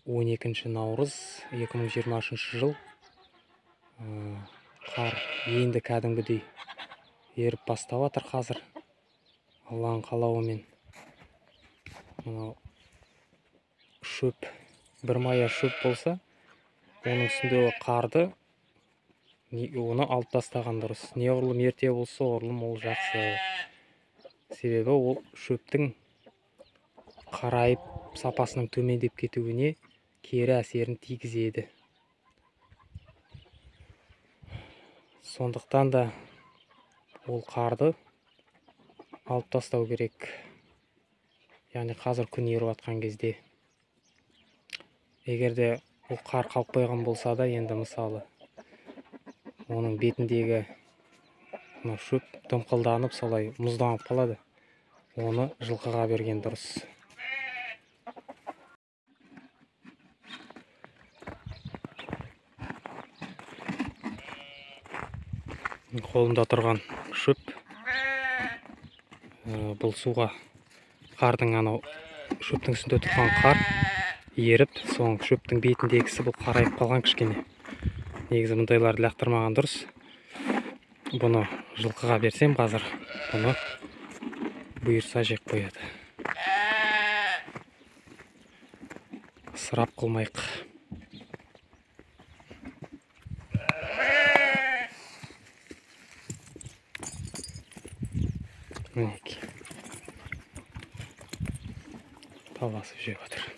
12 наурыз 2023 жыл. Қар енді кәдімгідей еріп бастап жатыр қазір. Алланың қалауымен. Мынау шөп, бір мая шөп болса, оның үстіндегі қарды оны алып тастаған дұрыс. Неғұрлым ерте болса, оғұрлым ол жақсы. Себебі ол шөптің қарайып сапасының төмендеп кетуіне кері әсерін тигізеді. Сондықтан да ол қарды алып тастау керек. Яғни қазір күн еріп жатқан кезде. Егерде ол қар қалып қойған болса да, енді мысалы оның бетіндегі шөп дымқылданып солай мұзданып қалады. Оны жылқыға берген дұрыс. Қолымда тұрған шөп, бұл суға қардың шөптің үстінде тұрған қар еріп, соң шөптің бетіндегісі бұл қарайып қалған кішкене. Негізі мұндайларды лақтырмаған дұрыс. Бұны жылқыға берсем қазір, бұны бұйырса жеп қояды. Сырап қылмайық. Мінеки. Таласып жеп отыр.